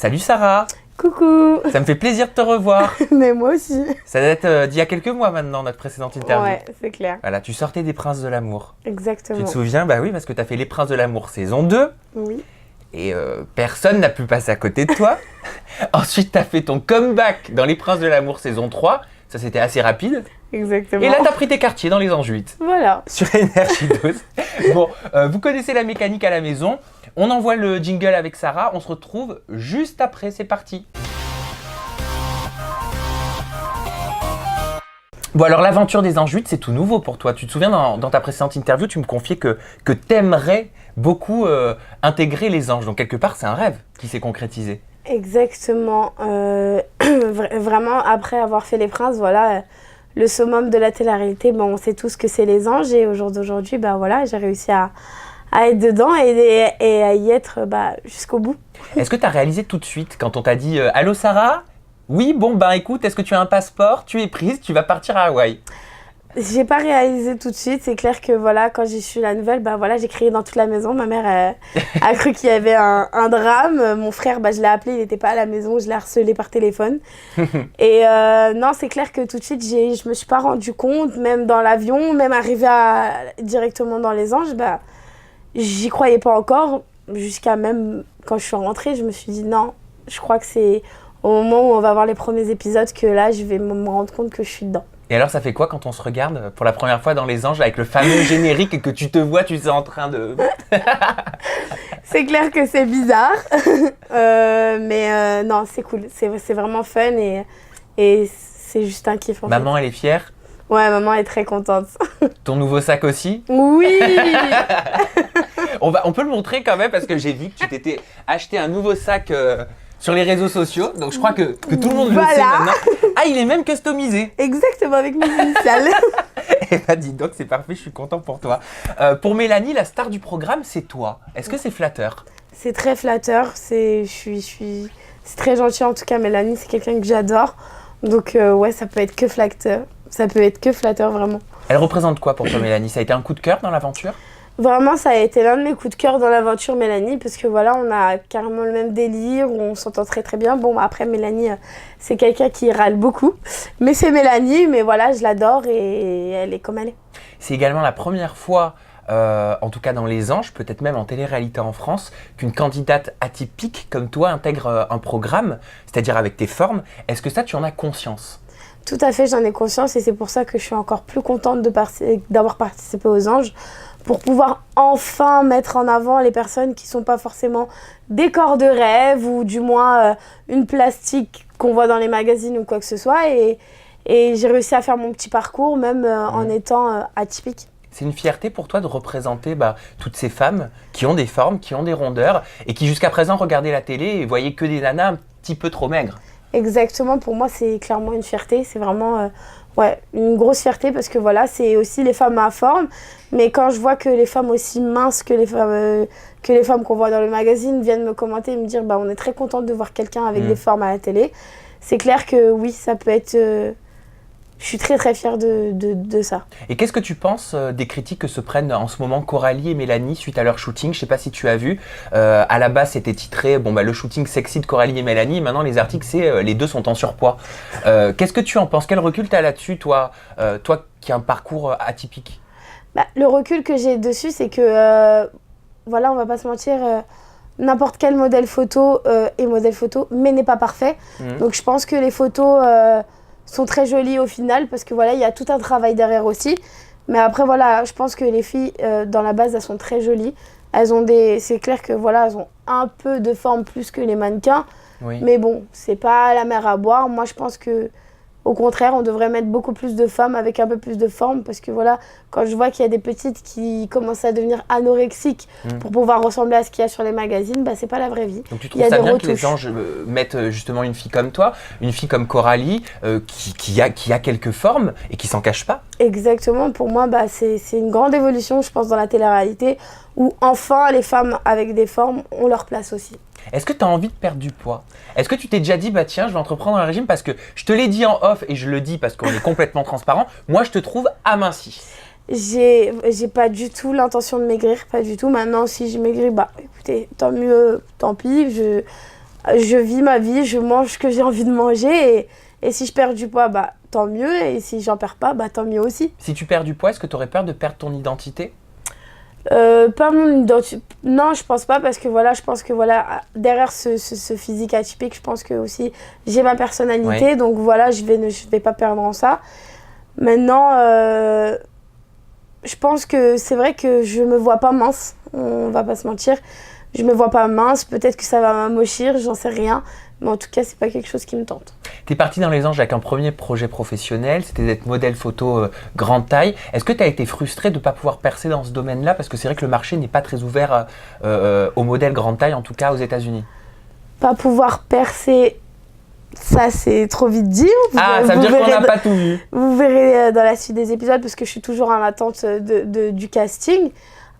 Salut Sarah. Coucou. Ça me fait plaisir de te revoir. Mais moi aussi. Ça date d'il y a quelques mois maintenant, notre précédente interview. Ouais, c'est clair. Voilà, tu sortais des Princes de l'amour. Exactement. Tu te souviens? Bah oui, parce que tu as fait les Princes de l'amour saison 2. Oui. Et personne n'a pu passer à côté de toi. Ensuite, tu as fait ton comeback dans les Princes de l'amour saison 3. Ça, c'était assez rapide. Exactement. Et là, tu as pris tes quartiers dans les Anges 8. Voilà. Sur Énergie 12. Bon, vous connaissez la mécanique à la maison. On envoie le jingle avec Sarah. On se retrouve juste après. C'est parti. Bon, alors l'aventure des Anges 8, c'est tout nouveau pour toi. Tu te souviens, dans ta précédente interview, tu me confiais que tu aimerais beaucoup intégrer les anges. Donc, quelque part, c'est un rêve qui s'est concrétisé. Exactement. Vraiment, après avoir fait les Princes, voilà, le summum de la télé-réalité, on sait tous que c'est les anges. Et au jour d'aujourd'hui, voilà, j'ai réussi à être dedans et à y être jusqu'au bout. Est-ce que tu as réalisé tout de suite quand on t'a dit « Allô Sarah ? Oui, bon, écoute, est-ce que tu as un passeport ? Tu es prise, tu vas partir à Hawaï. » J'ai pas réalisé tout de suite. C'est clair que voilà, quand j'ai su la nouvelle, j'ai crié dans toute la maison. Ma mère a cru qu'il y avait un drame. Mon frère, je l'ai appelé, il n'était pas à la maison. Je l'ai harcelé par téléphone. Et non, c'est clair que tout de suite, je me suis pas rendu compte. Même dans l'avion, même arrivé directement dans les Anges, j'y croyais pas encore. Jusqu'à même quand je suis rentrée, je me suis dit non, je crois que c'est au moment où on va voir les premiers épisodes que là, je vais me rendre compte que je suis dedans. Et alors, ça fait quoi quand on se regarde pour la première fois dans Les Anges avec le fameux générique et que tu te vois, tu sais, en train de... C'est clair que c'est bizarre, mais non, c'est cool. C'est vraiment fun et c'est juste un kiff. Maman, elle est fière? Ouais, maman est très contente. Ton nouveau sac aussi? Oui. On peut le montrer quand même parce que j'ai vu que tu t'étais acheté un nouveau sac... sur les réseaux sociaux, donc je crois que tout le monde le sait maintenant. Ah, il est même customisé. Exactement, avec mes initiales. Eh ben dis donc, c'est parfait, je suis content pour toi. Pour Mélanie, la star du programme, c'est toi. Est-ce que c'est flatteur? C'est très flatteur, c'est très gentil en tout cas. Mélanie, c'est quelqu'un que j'adore. Donc ouais, ça peut être que flatteur. Ça peut être que flatteur, vraiment. Elle représente quoi pour toi, Mélanie? Ça a été un coup de cœur dans l'aventure? Vraiment, ça a été l'un de mes coups de cœur dans l'aventure Mélanie, parce que voilà, on a carrément le même délire, on s'entend très très bien. Bon, après, Mélanie, c'est quelqu'un qui râle beaucoup, mais c'est Mélanie, mais voilà, je l'adore et elle est comme elle est. C'est également la première fois, en tout cas dans Les Anges, peut-être même en télé-réalité en France, qu'une candidate atypique comme toi intègre un programme, c'est-à-dire avec tes formes. Est-ce que ça, tu en as conscience? Tout à fait, j'en ai conscience et c'est pour ça que je suis encore plus contente d'avoir participé aux Anges, pour pouvoir enfin mettre en avant les personnes qui ne sont pas forcément des corps de rêve ou du moins une plastique qu'on voit dans les magazines ou quoi que ce soit. Et j'ai réussi à faire mon petit parcours même en étant atypique. C'est une fierté pour toi de représenter toutes ces femmes qui ont des formes, qui ont des rondeurs et qui jusqu'à présent regardaient la télé et voyaient que des nanas un petit peu trop maigres. Exactement, pour moi c'est clairement une fierté, c'est vraiment une grosse fierté parce que voilà, c'est aussi les femmes à forme, mais quand je vois que les femmes aussi minces que les femmes qu'on voit dans le magazine viennent me commenter et me dire on est très contente de voir quelqu'un avec des formes à la télé, c'est clair que oui, ça peut être... je suis très très fière de ça. Et qu'est-ce que tu penses des critiques que se prennent en ce moment Coralie et Mélanie suite à leur shooting? Je ne sais pas si tu as vu, à la base c'était titré le shooting sexy de Coralie et Mélanie. Maintenant les articles c'est les deux sont en surpoids. Qu'est-ce que tu en penses? Quel recul tu as là-dessus, toi qui as un parcours atypique? Le recul que j'ai dessus, c'est que, voilà, on va pas se mentir, n'importe quel modèle photo est modèle photo, mais n'est pas parfait. Donc je pense que les photos... sont très jolies au final parce que voilà, il y a tout un travail derrière aussi. Mais après voilà, je pense que les filles dans la base elles sont très jolies. C'est clair que voilà, elles ont un peu de forme plus que les mannequins. Oui. Mais bon, c'est pas la mer à boire. Moi je pense que au contraire, on devrait mettre beaucoup plus de femmes avec un peu plus de forme parce que voilà, quand je vois qu'il y a des petites qui commencent à devenir anorexiques pour pouvoir ressembler à ce qu'il y a sur les magazines, c'est pas la vraie vie. Donc tu trouves ça bien que les Anges mettent justement une fille comme toi, une fille comme Coralie, qui a quelques formes et qui s'en cache pas? Exactement, pour moi c'est une grande évolution, je pense, dans la télé-réalité où enfin les femmes avec des formes ont leur place aussi. Est-ce que tu as envie de perdre du poids? Est-ce que tu t'es déjà dit, tiens, je vais entreprendre un régime parce que je te l'ai dit en off et je le dis parce qu'on est complètement transparent, moi je te trouve aminci. J'ai pas du tout l'intention de maigrir, pas du tout. Maintenant, si je maigris, écoutez, tant mieux, tant pis. Je vis ma vie, je mange ce que j'ai envie de manger et si je perds du poids, bah tant mieux, et si j'en perds pas, bah tant mieux aussi. Si tu perds du poids, est-ce que tu aurais peur de perdre ton identité ? Pas mon identité. Non, je pense pas, parce que voilà, je pense que voilà, derrière ce physique atypique, je pense que aussi j'ai ma personnalité, donc voilà, je vais pas perdre en ça. Maintenant, je pense que c'est vrai que je me vois pas mince, on va pas se mentir. Je me vois pas mince, peut-être que ça va m'amochir, j'en sais rien. Mais en tout cas, c'est pas quelque chose qui me tente. Tu es partie dans les anges avec un premier projet professionnel, c'était d'être modèle photo grande taille. Est-ce que tu as été frustrée de ne pas pouvoir percer dans ce domaine-là ? Parce que c'est vrai que le marché n'est pas très ouvert aux modèles grande taille, en tout cas aux États-Unis. Pas pouvoir percer, ça c'est trop vite dit. Ça veut dire qu'on n'a pas tout vu. Vous verrez dans la suite des épisodes, parce que je suis toujours en attente du casting.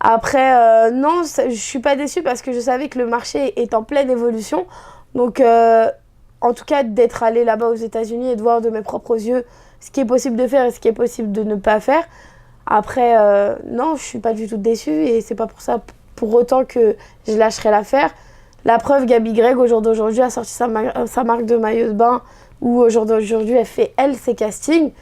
Après, non, je suis pas déçue, parce que je savais que le marché est en pleine évolution. Donc, en tout cas, d'être allée là-bas aux États-Unis et de voir de mes propres yeux ce qui est possible de faire et ce qui est possible de ne pas faire. Après, non, je suis pas du tout déçue, et c'est pas pour ça, pour autant, que je lâcherai l'affaire. La preuve, Gaby Greg, au jour d'aujourd'hui, a sorti sa marque de maillot de bain, où au jour d'aujourd'hui, elle fait, ses castings.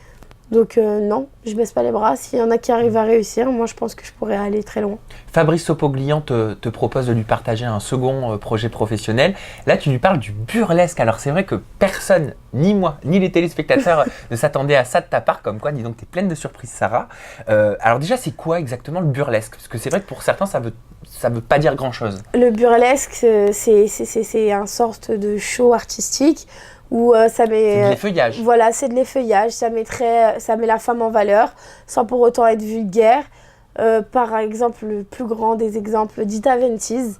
Donc non, je baisse pas les bras. S'il y en a qui arrivent à réussir, moi je pense que je pourrais aller très loin. Fabrice Sopoglian te propose de lui partager un second projet professionnel. Là, tu lui parles du burlesque. Alors c'est vrai que personne, ni moi, ni les téléspectateurs, ne s'attendaient à ça de ta part. Comme quoi, dis donc, t'es pleine de surprises, Sarah. Alors déjà, c'est quoi exactement le burlesque ? Parce que c'est vrai que pour certains, ça veut pas dire grand-chose. Le burlesque, c'est une sorte de show artistique où ça met... C'est de l'effeuillage. Voilà, c'est de l'effeuillage, ça met la femme en valeur, sans pour autant être vulgaire. Par exemple, le plus grand des exemples, Dita Ventis,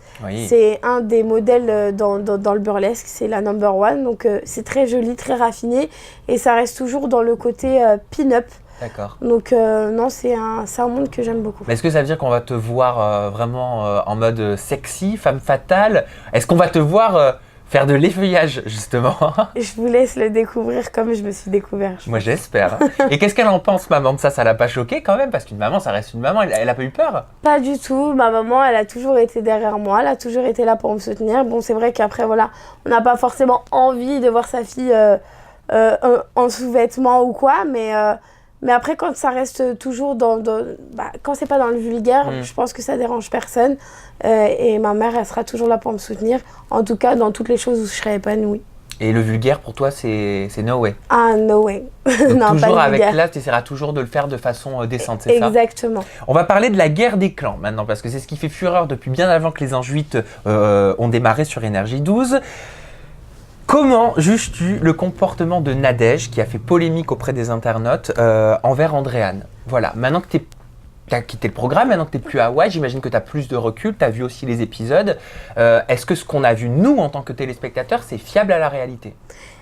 c'est un des modèles dans le burlesque, c'est la number one. Donc c'est très joli, très raffiné, et ça reste toujours dans le côté pin-up. D'accord. Donc non, c'est un monde que j'aime beaucoup. Mais est-ce que ça veut dire qu'on va te voir vraiment en mode sexy, femme fatale ? Est-ce qu'on va te voir faire de l'effeuillage, justement ? Je vous laisse le découvrir comme je me suis découvert. Moi, j'espère. Et qu'est-ce qu'elle en pense, maman, de ça ? Ça l'a pas choquée quand même ? Parce qu'une maman, ça reste une maman. Elle a pas eu peur ? Pas du tout. Ma maman, elle a toujours été derrière moi. Elle a toujours été là pour me soutenir. Bon, c'est vrai qu'après, voilà, on n'a pas forcément envie de voir sa fille en sous-vêtements ou quoi. Mais après, quand ça reste toujours quand c'est pas dans le vulgaire, je pense que ça dérange personne. Et ma mère, elle sera toujours là pour me soutenir. En tout cas, dans toutes les choses où je serai épanouie. Et le vulgaire, pour toi, c'est no way ? Ah, no way. Non, toujours pas avec l'âge, tu essaieras toujours de le faire de façon décente, c'est ça ? Exactement. On va parler de la guerre des clans maintenant, parce que c'est ce qui fait fureur depuis bien avant que les Anges 8 ont démarré sur Énergie 12. Comment juges-tu le comportement de Nadège, qui a fait polémique auprès des internautes, envers Andréane ? Voilà, maintenant que tu as quitté le programme, maintenant que tu n'es plus à Hawaï, j'imagine que tu as plus de recul, tu as vu aussi les épisodes. Est-ce que ce qu'on a vu, nous, en tant que téléspectateurs, c'est fiable à la réalité ?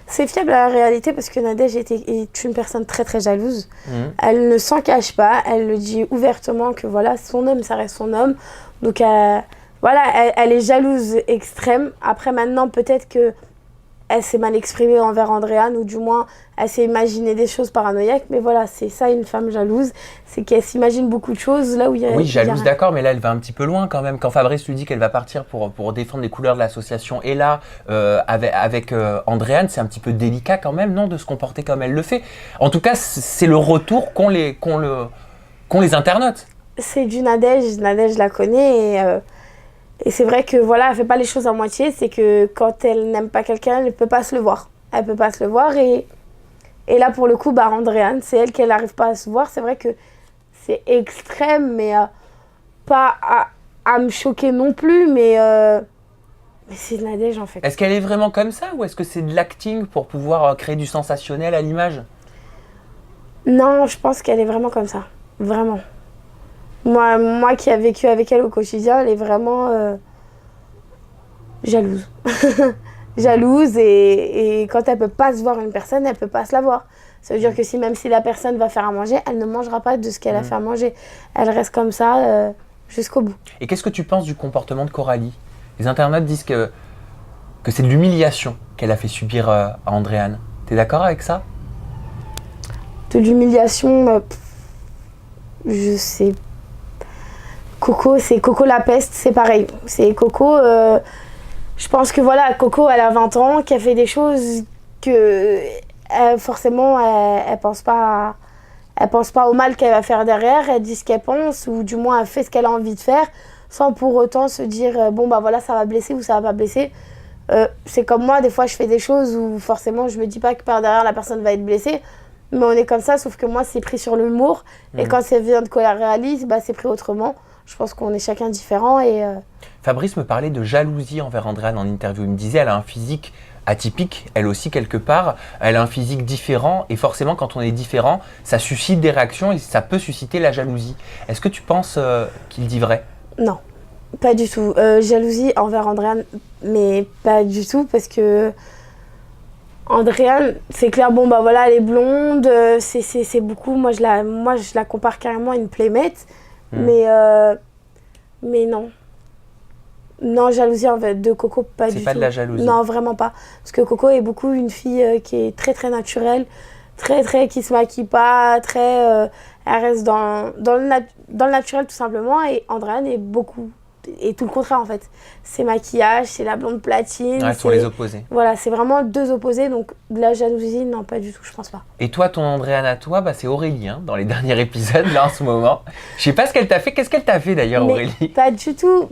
C'est fiable à la réalité, parce que Nadège est une personne très très jalouse. Elle ne s'en cache pas, elle le dit ouvertement que voilà, son homme, ça reste son homme. Donc voilà, elle est jalouse extrême. Après maintenant, peut-être que elle s'est mal exprimée envers Andréane, ou du moins elle s'est imaginé des choses paranoïaques, mais voilà, c'est ça une femme jalouse, c'est qu'elle s'imagine beaucoup de choses là où il y a... Oui, jalouse, d'accord, mais là elle va un petit peu loin quand même. Quand Fabrice lui dit qu'elle va partir pour défendre les couleurs de l'association, et là, avec Andréane, c'est un petit peu délicat quand même, non, de se comporter comme elle le fait. En tout cas, c'est le retour qu'ont les internautes. C'est du Nadège la connaît, et c'est vrai que voilà, elle fait pas les choses à moitié. C'est que quand elle n'aime pas quelqu'un, elle peut pas se le voir. Elle peut pas se le voir, et là pour le coup, Andréane, c'est elle qu'elle n'arrive pas à se voir. C'est vrai que c'est extrême, mais pas à me choquer non plus, mais c'est Nadège en fait. Est-ce qu'elle est vraiment comme ça, ou est-ce que c'est de l'acting pour pouvoir créer du sensationnel à l'image ? Non, je pense qu'elle est vraiment comme ça, vraiment. Moi qui ai vécu avec elle au quotidien, elle est vraiment jalouse. Jalouse, et quand elle peut pas se voir une personne, elle peut pas se la voir. Ça veut dire que même si la personne va faire à manger, elle ne mangera pas de ce qu'elle a fait à manger. Elle reste comme ça jusqu'au bout. Et qu'est-ce que tu penses du comportement de Coralie ? Les internautes disent que c'est de l'humiliation qu'elle a fait subir à Andréane. T'es d'accord avec ça ? De l'humiliation, je sais pas. Coco, c'est Coco la peste, c'est pareil. C'est Coco, Je pense que voilà, Coco, elle a 20 ans, qui a fait des choses que forcément, elle pense pas au mal qu'elle va faire derrière, elle dit ce qu'elle pense, ou du moins elle fait ce qu'elle a envie de faire, sans pour autant se dire bon bah voilà, ça va blesser ou ça va pas blesser. C'est comme moi, des fois je fais des choses où forcément je me dis pas que par derrière la personne va être blessée, mais on est comme ça, sauf que moi c'est pris sur l'humour, et quand ça vient de Colère-Réalise, bah c'est pris autrement. Je pense qu'on est chacun différent et... Fabrice me parlait de jalousie envers Andréane en interview. Il me disait elle a un physique atypique, elle aussi quelque part. Elle a un physique différent et forcément quand on est différent, ça suscite des réactions et ça peut susciter la jalousie. Est-ce que tu penses qu'il dit vrai ? Non, pas du tout. Jalousie envers Andréane, mais pas du tout parce que... Andréane, c'est clair, bon bah voilà, elle est blonde, c'est beaucoup. Moi je la compare carrément à une playmate. Mais non. Non, jalousie de Coco, pas du tout. C'est pas de la jalousie? Non, vraiment pas. Parce que Coco est beaucoup une fille qui est très très naturelle, qui se maquille pas, elle reste dans le naturel tout simplement. Et Andréane est beaucoup, et tout le contraire en fait. C'est maquillage, c'est la blonde platine. Ouais, sont les opposés. Voilà, c'est vraiment deux opposés, donc de la jalousie, non, pas du tout, je pense pas. Et toi, ton Andréane à toi, bah, c'est Aurélie, hein, dans les derniers épisodes, là, en ce moment. Je sais pas ce qu'elle t'a fait. Qu'est-ce qu'elle t'a fait, d'ailleurs, Aurélie ? Pas du tout.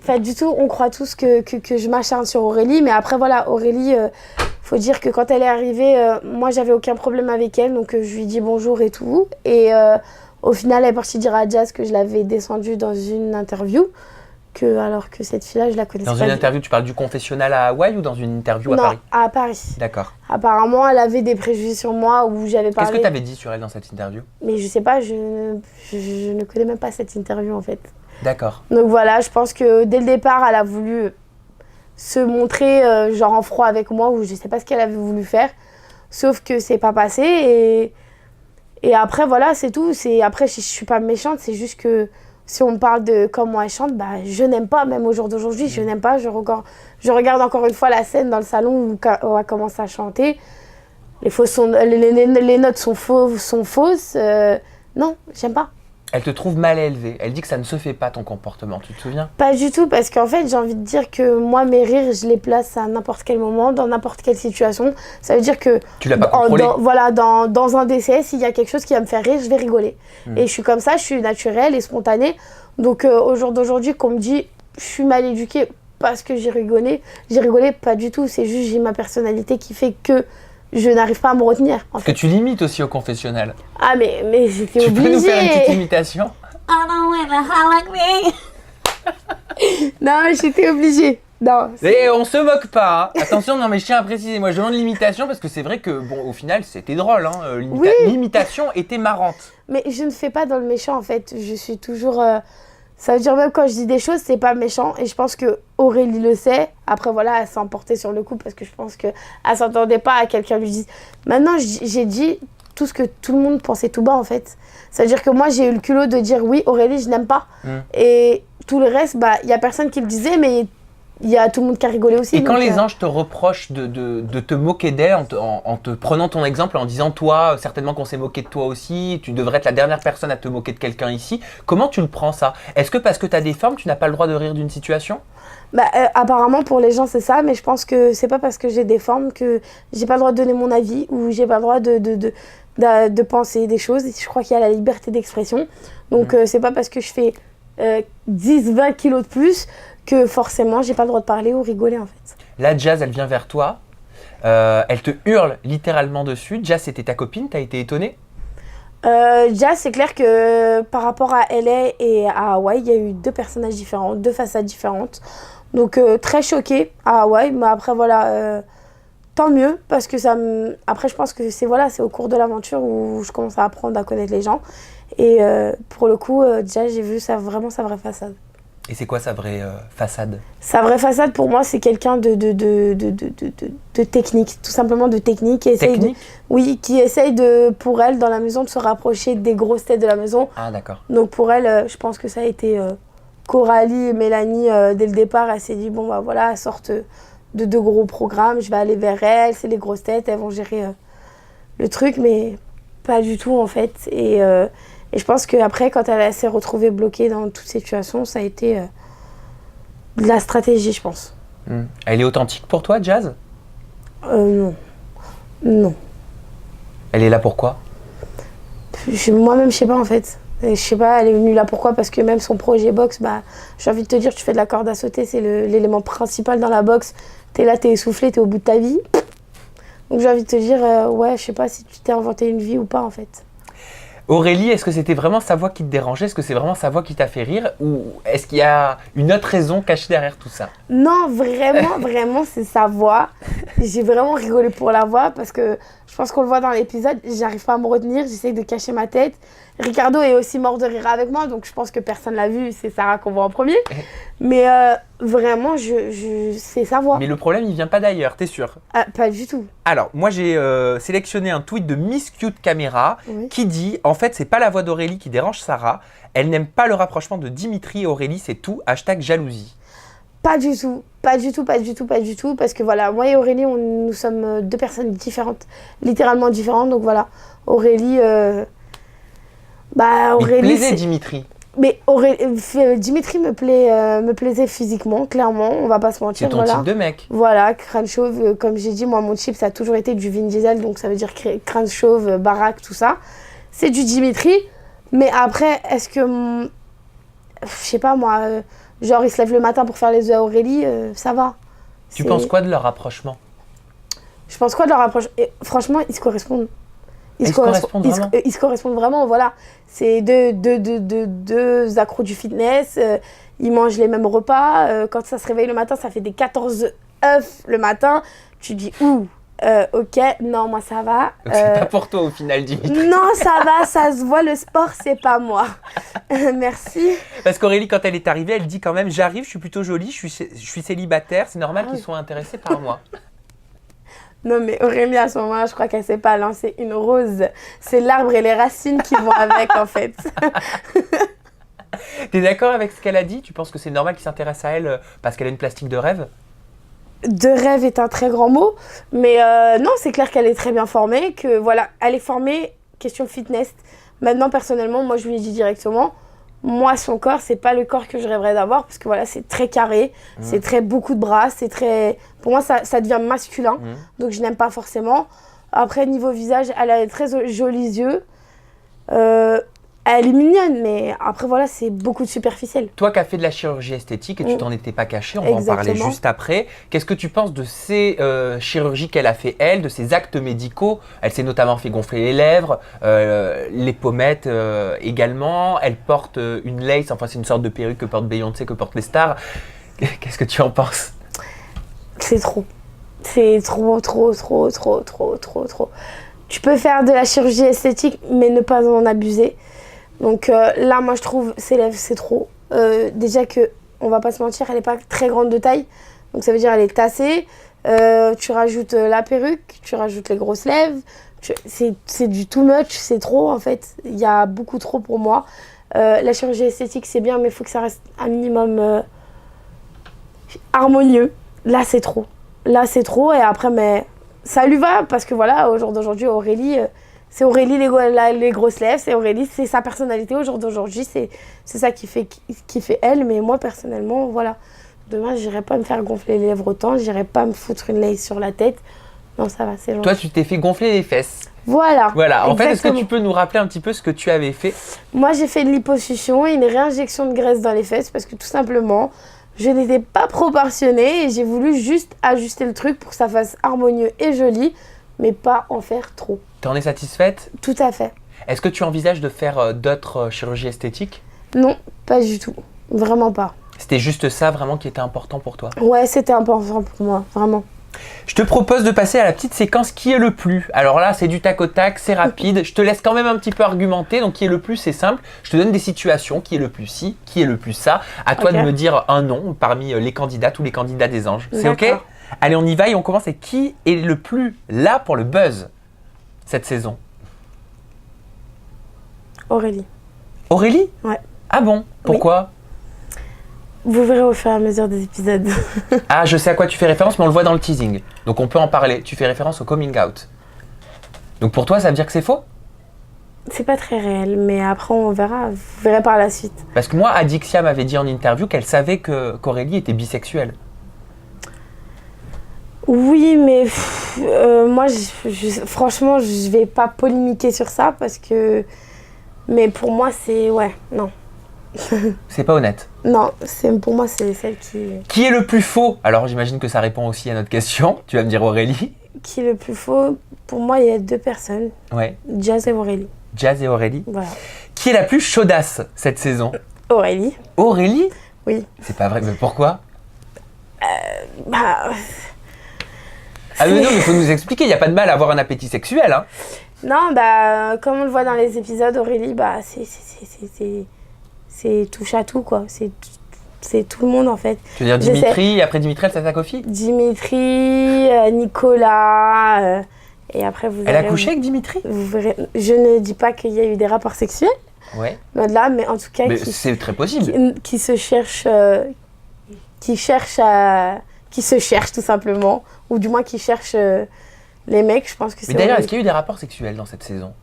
On croit tous que je m'acharne sur Aurélie, mais après, voilà, Aurélie, faut dire que quand elle est arrivée, moi, j'avais aucun problème avec elle, donc je lui dis bonjour et tout. Et au final, elle est partie dire à Jazz que je l'avais descendue dans une interview. Alors que cette fille-là, je la connaissais pas. Dans une interview, tu parles du confessionnal à Hawaï ou dans une interview à Paris ? Non, à Paris. D'accord. Apparemment, elle avait des préjugés sur moi où j'avais parlé... Qu'est-ce que tu avais dit sur elle dans cette interview ? Mais je sais pas, je ne connais même pas cette interview en fait. D'accord. Donc voilà, je pense que dès le départ, elle a voulu se montrer genre en froid avec moi ou je sais pas ce qu'elle avait voulu faire. Sauf que c'est pas passé et après voilà, c'est tout. Après, je suis pas méchante, c'est juste que si on me parle de comment elle chante, bah, je n'aime pas, même au jour d'aujourd'hui, je n'aime pas. Je regarde encore une fois la scène dans le salon où elle commence à chanter. Les notes sont fausses. Non, j'aime pas. Elle te trouve mal élevée. Elle dit que ça ne se fait pas, ton comportement. Tu te souviens ? Pas du tout, parce qu'en fait, j'ai envie de dire que moi, mes rires, je les place à n'importe quel moment, dans n'importe quelle situation. Ça veut dire que... Tu l'as pas contrôlé ? Dans un décès, s'il y a quelque chose qui va me faire rire, je vais rigoler. Et je suis comme ça, je suis naturelle et spontanée. Donc, au jour d'aujourd'hui, qu'on me dit je suis mal éduquée parce que j'ai rigolé, pas du tout. C'est juste j'ai ma personnalité qui fait que je n'arrive pas à me retenir. Parce que tu limites aussi au confessionnal. Ah, mais j'étais obligée. Tu peux nous faire une petite imitation ? I don't wanna like me. Non, mais j'étais obligée. Non. Et on se moque pas, hein. Attention, non mais je tiens à préciser, moi je demande l'imitation parce que c'est vrai que, bon, au final, c'était drôle, hein. L'imitation était marrante. Mais je ne fais pas dans le méchant, en fait. Je suis toujours... Ça veut dire même quand je dis des choses, c'est pas méchant. Et je pense que Aurélie le sait. Après, voilà, elle s'est emportée sur le coup parce que je pense qu'elle s'entendait pas à quelqu'un lui dise. Maintenant, j'ai dit tout ce que tout le monde pensait tout bas, en fait. C'est-à-dire que moi, j'ai eu le culot de dire oui, Aurélie, je n'aime pas. Et tout le reste, bah, il y a personne qui le disait, mais il y a tout le monde qui a rigolé aussi. Et quand les anges te reprochent de te moquer d'elle en te prenant ton exemple, en disant toi, certainement qu'on s'est moqué de toi aussi, tu devrais être la dernière personne à te moquer de quelqu'un ici, comment tu le prends ça ? Est-ce que parce que tu as des formes, tu n'as pas le droit de rire d'une situation ? Bah, apparemment pour les gens c'est ça, mais je pense que c'est pas parce que j'ai des formes que j'ai pas le droit de donner mon avis ou j'ai pas le droit de penser des choses. Je crois qu'il y a la liberté d'expression. Donc c'est pas parce que je fais 10-20 kilos de plus que forcément j'ai pas le droit de parler ou rigoler en fait. Là, Jazz, elle vient vers toi, elle te hurle littéralement dessus. Jazz, c'était ta copine, t'as été étonnée ? Jazz, c'est clair que par rapport à LA et à Hawaï, il y a eu deux personnages différents, deux façades différentes. Donc très choquée à Hawaï, mais après voilà, tant mieux parce que après je pense que c'est au cours de l'aventure où je commence à apprendre à connaître les gens. Et pour le coup, déjà j'ai vu vraiment sa vraie façade. Et c'est quoi sa vraie façade ? Sa vraie façade pour moi c'est quelqu'un de technique, tout simplement de technique. Qui essaye pour elle dans la maison de se rapprocher des grosses têtes de la maison. Ah d'accord. Donc pour elle, je pense que ça a été Coralie et Mélanie dès le départ. Elle s'est dit bon bah voilà, elles sortent de deux gros programmes, je vais aller vers elles, c'est les grosses têtes, elles vont gérer le truc, mais pas du tout en fait. Et je pense qu'après, quand elle s'est retrouvée bloquée dans toute situation, ça a été de la stratégie, je pense. Elle est authentique pour toi, Jazz? Non. Non. Elle est là pourquoi? Moi-même, je sais pas en fait. Et je sais pas, elle est venue là pourquoi? Parce que même son projet boxe, bah, j'ai envie de te dire, tu fais de la corde à sauter, c'est l'élément principal dans la boxe. T'es là, t'es essoufflé, t'es au bout de ta vie. Donc j'ai envie de te dire, ouais, je sais pas si tu t'es inventé une vie ou pas en fait. Aurélie, est-ce que c'était vraiment sa voix qui te dérangeait? Est-ce que c'est vraiment sa voix qui t'a fait rire? Ou est-ce qu'il y a une autre raison cachée derrière tout ça? Non, vraiment, vraiment, c'est sa voix. J'ai vraiment rigolé pour la voix parce que je pense qu'on le voit dans l'épisode, j'arrive pas à me retenir, j'essaie de cacher ma tête. Ricardo est aussi mort de rire avec moi, donc je pense que personne l'a vu, c'est Sarah qu'on voit en premier. Mais vraiment, c'est sa voix. Mais le problème, il vient pas d'ailleurs, t'es sûr? Pas du tout. Alors, moi j'ai sélectionné un tweet de Miss Cute Camera qui dit « En fait, c'est pas la voix d'Aurélie qui dérange Sarah, elle n'aime pas le rapprochement de Dimitri et Aurélie, c'est tout, #jalousie ». Pas du tout, pas du tout, pas du tout, pas du tout, parce que voilà, moi et Aurélie, nous sommes deux personnes différentes, littéralement différentes, donc voilà, Aurélie... Il te plaisait Dimitri? Mais Dimitri me plaisait physiquement, clairement, on va pas se mentir. C'est ton type de mec. Voilà, crâne chauve, comme j'ai dit, moi mon type ça a toujours été du Vin Diesel, donc ça veut dire crâne chauve, baraque, tout ça. C'est du Dimitri, mais après, est-ce que, je sais pas moi, genre il se lève le matin pour faire les œufs à Aurélie, ça va. Tu penses quoi de leur rapprochement? Je pense quoi de leur rapprochement? Franchement, ils se correspondent. Ils se correspondent vraiment, voilà. C'est deux accros du fitness, ils mangent les mêmes repas. Quand ça se réveille le matin, ça fait des 14 œufs le matin. Tu dis, ok, non, moi ça va. C'est pas pour toi au final, Dimitri. Non, ça va, ça se voit, le sport, c'est pas moi. Merci. Parce qu'Aurélie, quand elle est arrivée, elle dit quand même, j'arrive, je suis plutôt jolie, je suis célibataire, c'est normal qu'ils soient intéressés par moi. Non mais Aurélie à ce moment-là, je crois qu'elle sait pas lancer une rose. C'est l'arbre et les racines qui vont avec en fait. T'es d'accord avec ce qu'elle a dit? Tu penses que c'est normal qu'il s'intéresse à elle parce qu'elle a une plastique de rêve? De rêve est un très grand mot, mais non, c'est clair qu'elle est très bien formée, que voilà, elle est formée, question fitness. Maintenant, personnellement, moi je lui ai dit directement, moi son corps, c'est pas le corps que je rêverais d'avoir, parce que voilà, c'est très carré, c'est très beaucoup de bras, c'est très... Pour moi, ça devient masculin, donc je n'aime pas forcément. Après, niveau visage, elle a très jolis yeux. Elle est mignonne, mais après, voilà, c'est beaucoup de superficiel. Toi qui as fait de la chirurgie esthétique et tu t'en étais pas caché, on va en parler juste après. Qu'est-ce que tu penses de ces chirurgies qu'elle a fait, elle, de ces actes médicaux? Elle s'est notamment fait gonfler les lèvres, les pommettes également. Elle porte une lace, enfin c'est une sorte de perruque que porte Beyoncé, que portent les stars. Qu'est-ce que tu en penses? C'est trop. C'est trop. Tu peux faire de la chirurgie esthétique, mais ne pas en abuser. Donc là, moi, je trouve ses lèvres, c'est trop. Déjà que, on va pas se mentir, elle n'est pas très grande de taille. Donc ça veut dire elle est tassée. Tu rajoutes la perruque, tu rajoutes les grosses lèvres. C'est du too much, c'est trop en fait. Il y a beaucoup trop pour moi. La chirurgie esthétique, c'est bien, mais il faut que ça reste un minimum harmonieux. Là, c'est trop. Là, c'est trop. Et après, mais ça lui va parce que voilà, au jour d'aujourd'hui, Aurélie... C'est Aurélie les grosses lèvres, c'est Aurélie, c'est sa personnalité au jour d'aujourd'hui, c'est ça qui fait elle. Mais moi, personnellement, voilà. Demain, j'irai pas me faire gonfler les lèvres autant, j'irai pas me foutre une lace sur la tête. Non, ça va, c'est gentil. Toi, tu t'es fait gonfler les fesses. Voilà. Voilà. En fait, est-ce que tu peux nous rappeler un petit peu ce que tu avais fait? Moi, j'ai fait une liposuction et une réinjection de graisse dans les fesses parce que tout simplement, je n'étais pas proportionnée et j'ai voulu juste ajuster le truc pour que ça fasse harmonieux et joli, mais pas en faire trop. T'en es satisfaite? Tout à fait. Est-ce que tu envisages de faire d'autres chirurgies esthétiques? Non, pas du tout. Vraiment pas. C'était juste ça vraiment qui était important pour toi? Ouais, c'était important pour moi, vraiment. Je te propose de passer à la petite séquence qui est le plus. Alors là, c'est du tac au tac, c'est rapide. Je te laisse quand même un petit peu argumenter. Donc, qui est le plus, c'est simple. Je te donne des situations. Qui est le plus ci, qui est le plus ça. À toi de me dire un nom parmi les candidats, tous les candidats des anges. C'est OK? Allez, on y va et on commence avec qui est le plus là pour le buzz cette saison? Aurélie. Aurélie? Ouais. Ah bon? Pourquoi? Vous verrez au fur et à mesure des épisodes. Ah, je sais à quoi tu fais référence, mais on le voit dans le teasing. Donc on peut en parler. Tu fais référence au coming out. Donc pour toi, ça veut dire que c'est faux? C'est pas très réel, mais après on verra. Vous verrez par la suite. Parce que moi, Adixia m'avait dit en interview qu'elle savait qu'Aurélie était bisexuelle. Oui, mais moi, franchement, je vais pas polémiquer sur ça parce que. Mais pour moi, c'est. Ouais, non. C'est pas honnête. Non, pour moi, c'est celle qui. Qui est le plus faux? Alors j'imagine que ça répond aussi à notre question. Tu vas me dire Aurélie. Qui est le plus faux? Pour moi, il y a 2 personnes. Ouais. Jazz et Aurélie. Jazz et Aurélie. Voilà. Qui est la plus chaudasse cette saison? Aurélie. Aurélie? Oui. C'est pas vrai, mais pourquoi? Bah. Ah mais non, mais faut nous expliquer, il n'y a pas de mal à avoir un appétit sexuel, hein. Non, bah, comme on le voit dans les épisodes, Aurélie, bah, c'est touche à tout, quoi. C'est tout le monde, en fait. Tu veux dire Dimitri, et après Dimitri, elle s'attaque aux filles? Dimitri, Nicolas, et après vous Elle a verrez, couché avec Dimitri? vous verrez. Je ne dis pas qu'il y a eu des rapports sexuels, Ouais. loin de là, mais en tout cas, Mais c'est très possible. qui se cherche, qui se cherche tout simplement, ou du moins qui cherche les mecs, je pense que c'est. Mais d'ailleurs, Aurélie. est-ce qu'il y a eu des rapports sexuels dans cette saison?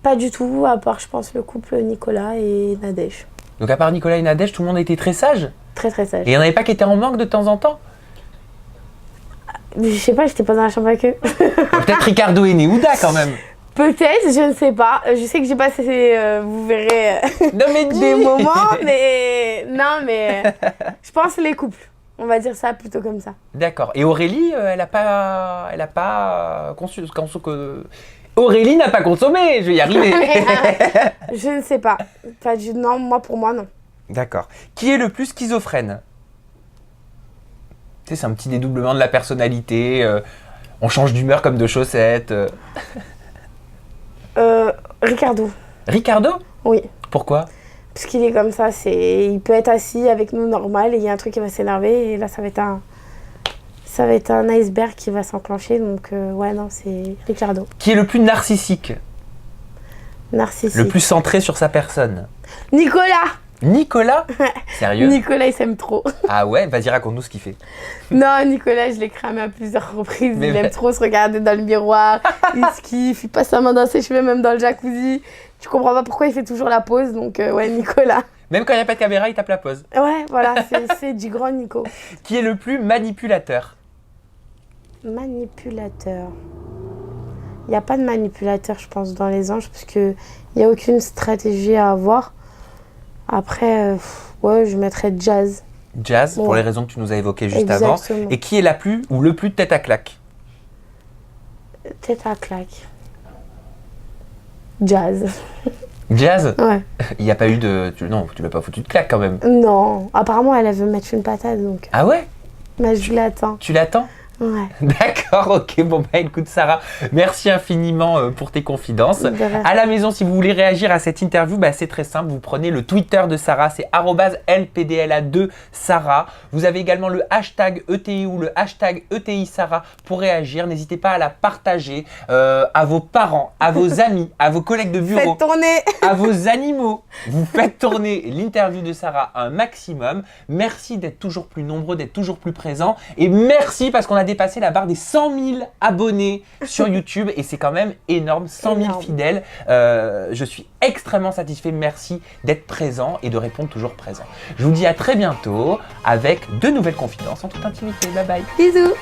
Pas du tout, à part, je pense, le couple Nicolas et Nadège. Donc à part Nicolas et Nadège, tout le monde était très sage? Très très sage. Et il n'y en avait pas qui étaient en manque de temps en temps? Je sais pas, j'étais pas dans la chambre avec eux. Peut-être Ricardo et Néouda quand même. Peut-être, je ne sais pas. Je sais que j'ai passé, vous verrez, Non mais dis. des moments, mais non, mais je pense les couples. On va dire ça plutôt comme ça. D'accord. Et Aurélie, elle a pas Aurélie n'a pas consommé. Je vais y arriver. Je ne sais pas. Non, moi pour moi non. D'accord. Qui est le plus schizophrène? Tu sais, c'est un petit dédoublement de la personnalité. On change d'humeur comme de chaussettes. Ricardo, Ricardo? oui. Pourquoi? Parce qu'il est comme ça, il peut être assis avec nous normal et il y a un truc qui va s'énerver et là ça va être un iceberg qui va s'enclencher. Donc ouais, non, c'est Ricardo. Qui est le plus narcissique? Narcissique. Le plus centré sur sa personne? Nicolas. Nicolas? Sérieux? Nicolas, il s'aime trop. Ah ouais? Vas-y, raconte-nous ce qu'il fait. Non, Nicolas, je l'ai cramé à plusieurs reprises. Mais il aime trop se regarder dans le miroir. Il se kiffe, il passe sa main dans ses cheveux, même dans le jacuzzi. Je comprends pas pourquoi il fait toujours la pause. Donc ouais, Nicolas. Même quand il n'y a pas de caméra, il tape la pause. Ouais, voilà, c'est du grand Nico. Qui est le plus manipulateur? Manipulateur. Il n'y a pas de manipulateur, je pense, dans les anges, parce qu'il n'y a aucune stratégie à avoir. Après, ouais, je mettrais Jazz. Jazz, pour Ouais. les raisons que tu nous as évoquées juste Exactement. avant. Et qui est la plus ou le plus tête à claque? Tête à claque. Jazz. Jazz? Ouais. Il n'y a pas eu de... Non, tu l'as pas foutu de claque quand même. Non, apparemment, elle veut mettre une patate, donc. Ah ouais? Mais je l'attends. Tu l'attends? Ouais. D'accord, ok. Bon, bah écoute Sarah, merci infiniment pour tes confidences. De rien. À la maison, si vous voulez réagir à cette interview, bah, c'est très simple. Vous prenez le Twitter de Sarah, c'est @LPDLA2 Sarah. Vous avez également le hashtag ETI ou le hashtag ETI Sarah pour réagir. N'hésitez pas à la partager à vos parents, à vos amis, à vos collègues de bureau, Faites tourner. à vos animaux. Vous faites tourner l'interview de Sarah un maximum. Merci d'être toujours plus nombreux, d'être toujours plus présents. Et merci parce qu'on a dépassé la barre des 100 000 abonnés sur YouTube. Et c'est quand même énorme, 100 000 Énorme. fidèles. Je suis extrêmement satisfait. Merci d'être présent et de répondre toujours présent. Je vous dis à très bientôt avec de nouvelles confidences en toute intimité. Bye bye. Bisous.